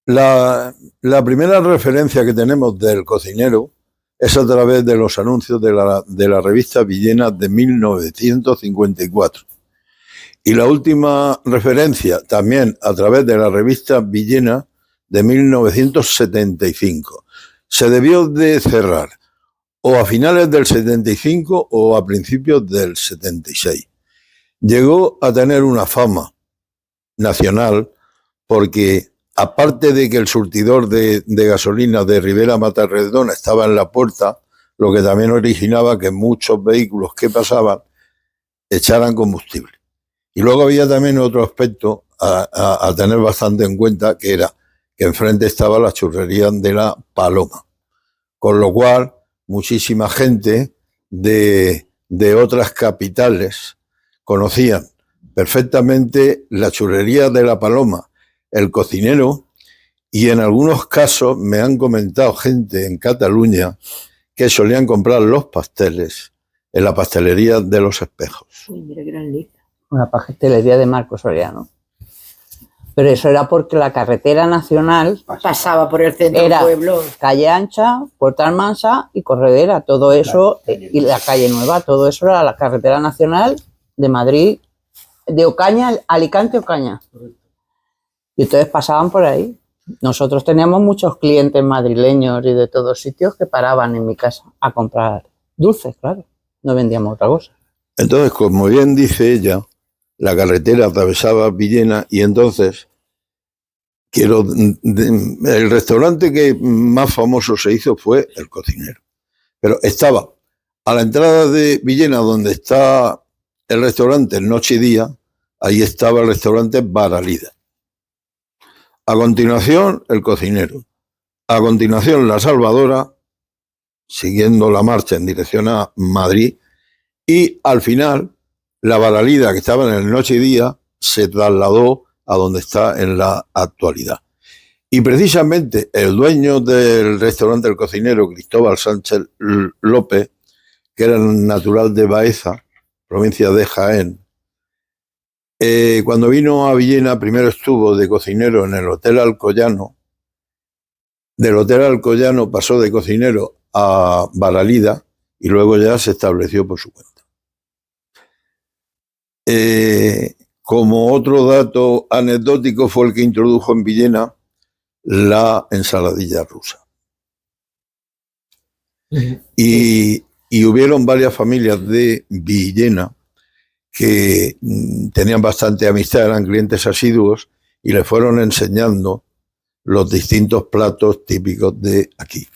La primera referencia que tenemos del cocinero es a través de los anuncios de la revista Villena de 1954. Y la última referencia también a través de la revista Villena de 1975. Se debió de cerrar o a finales del 75 o a principios del 76. Llegó a tener una fama nacional porque, aparte de que el surtidor de gasolina de Rivera Matarredona estaba en la puerta, lo que también originaba que muchos vehículos que pasaban echaran combustible. Y luego había también otro aspecto a tener bastante en cuenta, que era que enfrente estaba la churrería de la Paloma. Con lo cual, muchísima gente de otras capitales conocían perfectamente la churrería de la Paloma, el cocinero, y en algunos casos me han comentado gente en Cataluña que solían comprar los pasteles en la pastelería de Los Espejos. Uy, mira qué gran lista. Una pastelería de Marcos Soriano. Pero eso era porque la carretera nacional pasaba por el centro del pueblo. Calle Ancha, Puerta Almansa y Corredera. Todo eso, y la calle Nueva, todo eso era la carretera nacional de Madrid, de Ocaña, Alicante, Ocaña. Y entonces pasaban por ahí. Nosotros teníamos muchos clientes madrileños y de todos sitios que paraban en mi casa a comprar dulces, claro. No vendíamos otra cosa. Entonces, como bien dice ella, la carretera atravesaba Villena y entonces el restaurante que más famoso se hizo fue El Cocinero. Pero estaba a la entrada de Villena, donde está el restaurante Noche y Día, ahí estaba el restaurante Baralida. A continuación, El Cocinero. A continuación, La Salvadora, siguiendo la marcha en dirección a Madrid. Y al final, la Baralida, que estaba en el Noche y Día, se trasladó a donde está en la actualidad. Y precisamente el dueño del restaurante El Cocinero, Cristóbal Sánchez López, que era natural de Baeza, provincia de Jaén, cuando vino a Villena, primero estuvo de cocinero en el Hotel Alcoyano. Del Hotel Alcoyano pasó de cocinero a Baralida y luego ya se estableció por su cuenta. Como otro dato anecdótico, fue el que introdujo en Villena la ensaladilla rusa. Y hubieron varias familias de Villena que tenían bastante amistad, eran clientes asiduos y le fueron enseñando los distintos platos típicos de aquí.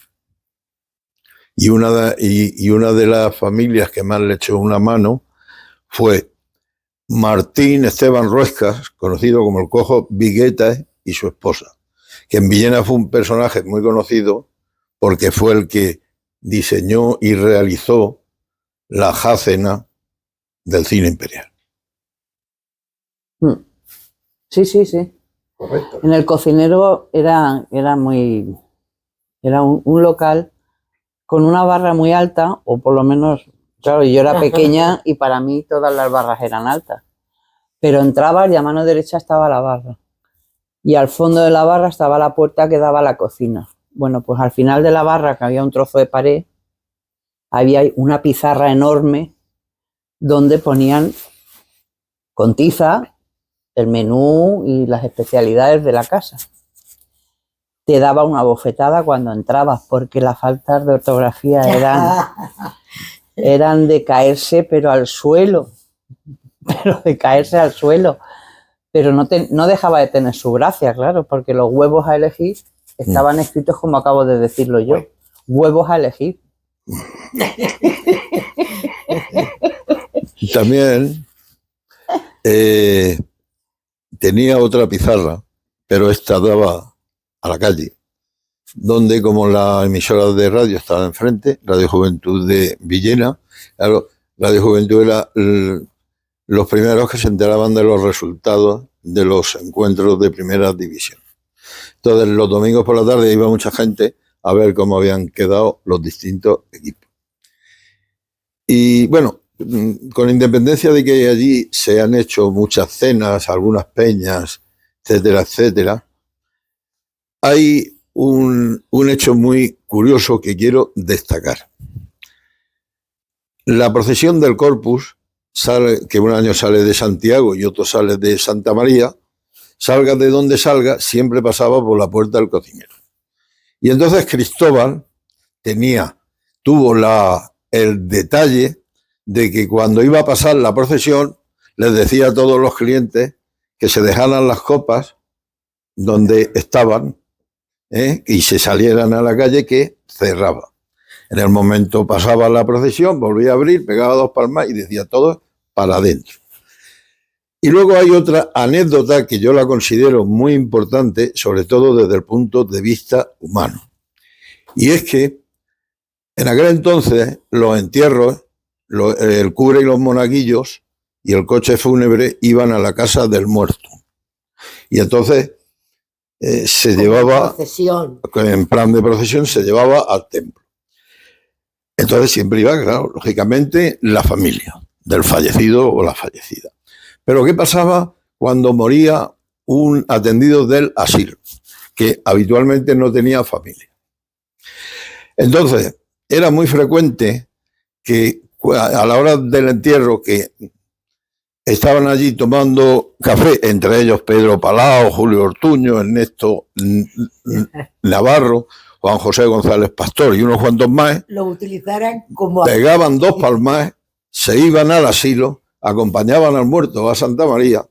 Y una de las familias que más le echó una mano fue Martín Esteban Ruescas, conocido como el Cojo Vigueta, y su esposa, que en Villena fue un personaje muy conocido porque fue el que diseñó y realizó la jácena del cine imperial. Sí, sí, sí. Correcto. En El Cocinero era un local con una barra muy alta, o por lo menos, claro, yo era pequeña y para mí todas las barras eran altas. Pero entrabas y a mano derecha estaba la barra. Y al fondo de la barra estaba la puerta que daba a la cocina. Bueno, pues al final de la barra, que había un trozo de pared, había una pizarra enorme donde ponían con tiza el menú y las especialidades de la casa. Te daba una bofetada cuando entrabas porque las faltas de ortografía eran de caerse, pero al suelo. Pero de caerse al suelo. Pero no dejaba de tener su gracia, claro, porque los huevos a elegir estaban escritos como acabo de decirlo yo. Huevos a elegir. También tenía otra pizarra, pero esta daba a la calle, donde, como la emisora de radio estaba enfrente, Radio Juventud de Villena, claro, Radio Juventud era los primeros que se enteraban de los resultados de los encuentros de primera división. Entonces, los domingos por la tarde iba mucha gente a ver cómo habían quedado los distintos equipos. Y bueno, con independencia de que allí se han hecho muchas cenas, algunas peñas, etcétera, etcétera, hay un hecho muy curioso que quiero destacar. La procesión del Corpus, que un año sale de Santiago y otro sale de Santa María, salga de donde salga, siempre pasaba por la puerta del cocinero. Y entonces Cristóbal tuvo el detalle de que cuando iba a pasar la procesión, les decía a todos los clientes que se dejaran las copas donde estaban, y se salieran a la calle, que cerraba. En el momento pasaba la procesión, volvía a abrir, pegaba 2 palmas y decía todo para adentro. Y luego hay otra anécdota que yo la considero muy importante, sobre todo desde el punto de vista humano. Y es que en aquel entonces los entierros, el cura y los monaguillos y el coche fúnebre iban a la casa del muerto. Y entonces se llevaba, en plan de procesión, se llevaba al templo. Entonces siempre iba, claro, lógicamente, la familia del fallecido o la fallecida. Pero ¿qué pasaba cuando moría un atendido del asilo, que habitualmente no tenía familia? Entonces, era muy frecuente que a la hora del entierro, que estaban allí tomando café, entre ellos Pedro Palao, Julio Ortuño, Ernesto Navarro, Juan José González Pastor y unos cuantos más, lo utilizaran como... pegaban 2 palmas, se iban al asilo, acompañaban al muerto a Santa María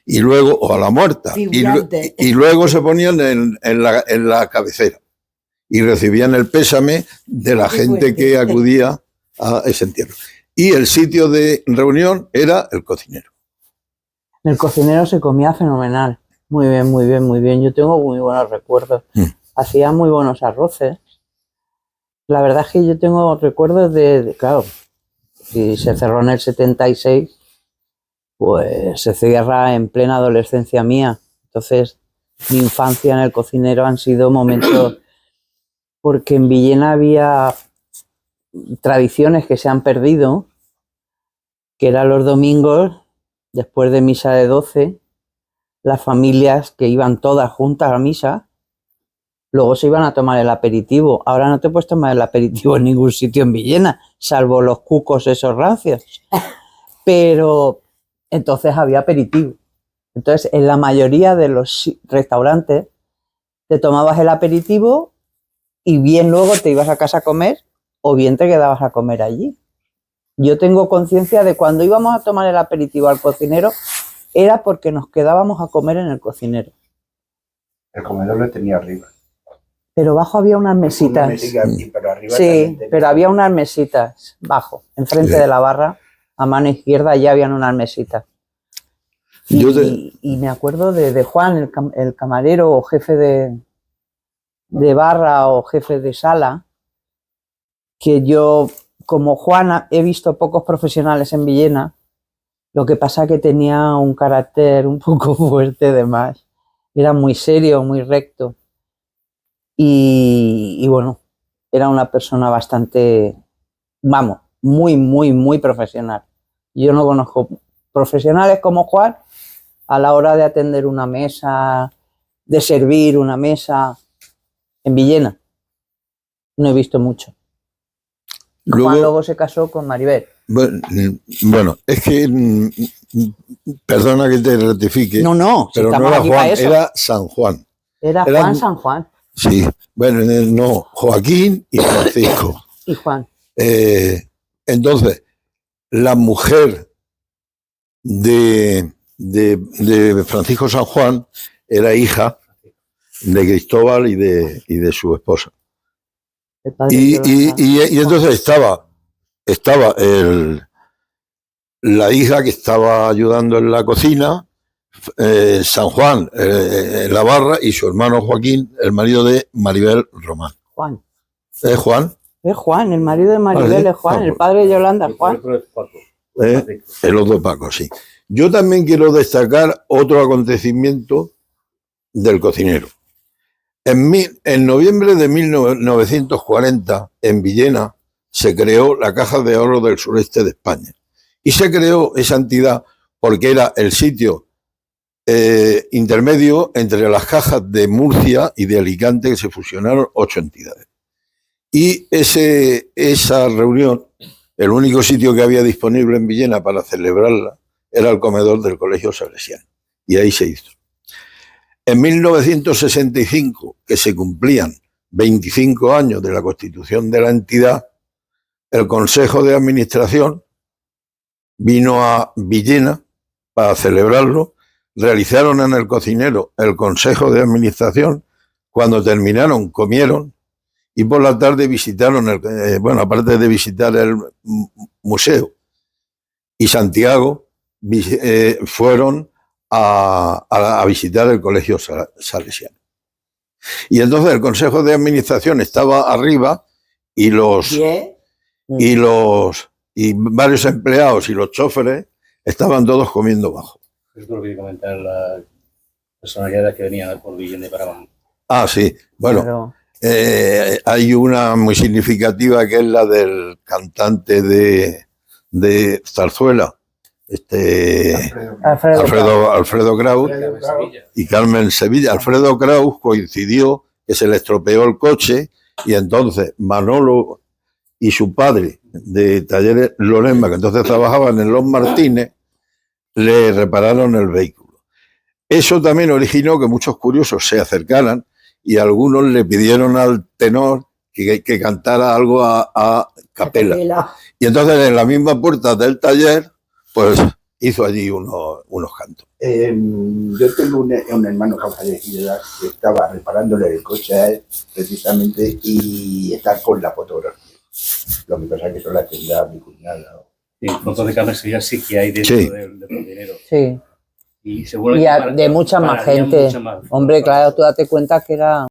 y luego, o a la muerta, y luego se ponían en la cabecera y recibían el pésame de la gente que acudía a ese entierro. Y el sitio de reunión era el cocinero. El cocinero se comía fenomenal. Muy bien, muy bien, muy bien. Yo tengo muy buenos recuerdos. Hacía muy buenos arroces. La verdad es que yo tengo recuerdos claro, si se cerró en el 76, pues se cierra en plena adolescencia mía. Entonces, mi infancia en el cocinero han sido momentos, porque en Villena había tradiciones que se han perdido, que eran los domingos, después de misa de 12, las familias que iban todas juntas a misa, luego se iban a tomar el aperitivo. Ahora no te puedes tomar el aperitivo en ningún sitio en Villena, salvo los cucos esos rancios. Pero entonces había aperitivo. Entonces, en la mayoría de los restaurantes te tomabas el aperitivo y bien luego te ibas a casa a comer o bien te quedabas a comer allí. Yo tengo conciencia de cuando íbamos a tomar el aperitivo al cocinero, era porque nos quedábamos a comer en el cocinero. El comedor lo tenía arriba. Pero abajo había unas mesitas. Pero arriba sí, pero había unas mesitas bajo, enfrente de la barra, a mano izquierda ya habían unas mesitas. Y me acuerdo de Juan, el camarero o jefe de barra o jefe de sala, que yo, como Juan, he visto pocos profesionales en Villena. Lo que pasa que tenía un carácter un poco fuerte de más. Era muy serio, muy recto. Y bueno, era una persona bastante, vamos, muy, muy, muy profesional. Yo no conozco profesionales como Juan a la hora de atender una mesa, de servir una mesa en Villena. No he visto mucho. Juan luego se casó con Maribel. Bueno, es que, perdona que te rectifique, no, pero no era Juan, era San Juan. Era Juan San Juan. Sí, bueno, no, Joaquín y Francisco. Y Juan. Entonces, la mujer de Francisco San Juan era hija de Cristóbal y de su esposa. Y entonces estaba la hija que estaba ayudando en la cocina, San Juan en la barra, y su hermano Joaquín, el marido de Maribel Román. Juan. ¿Es Juan? Es Juan, el marido de Maribel es Juan, el padre de Yolanda es Juan. El otro Paco, sí. Yo también quiero destacar otro acontecimiento del cocinero. En noviembre de 1940, en Villena, se creó la Caja de Ahorro del Sureste de España. Y se creó esa entidad porque era el sitio intermedio entre las cajas de Murcia y de Alicante, que se fusionaron 8 entidades. Y esa reunión, el único sitio que había disponible en Villena para celebrarla era el comedor del Colegio Salesiano. Y ahí se hizo. En 1965, que se cumplían 25 años de la constitución de la entidad, el Consejo de Administración vino a Villena para celebrarlo. Realizaron en el cocinero el Consejo de Administración. Cuando terminaron, comieron y por la tarde visitaron, aparte de visitar el museo y Santiago, fueron a visitar el Colegio Salesiano. Y entonces el Consejo de Administración estaba arriba y varios empleados y los choferes estaban todos comiendo abajo. Esto lo que comentar la personalidad que venía por Villena para abajo. Ah, sí. Bueno, Pero hay una muy significativa que es la del cantante de Zarzuela, Alfredo Kraus y Carmen Sevilla. Alfredo Kraus coincidió que se le estropeó el coche y entonces Manolo y su padre de Talleres Lorema, que entonces trabajaban en Los Martínez, le repararon el vehículo. Eso también originó que muchos curiosos se acercaran y algunos le pidieron al tenor que cantara algo a capela. Y entonces en la misma puerta del taller, pues hizo allí unos cantos. Yo tengo un hermano que ha fallecido que estaba reparándole el coche a él, precisamente, y está con la fotografía. Lo que pasa es que eso la tendrá mi cuñada. Sí, fotos de Carmen Sevilla sí que hay dentro del dinero. sí. Y seguro Y que de mucha más gente. mucha más. Hombre, claro, tú date cuenta que era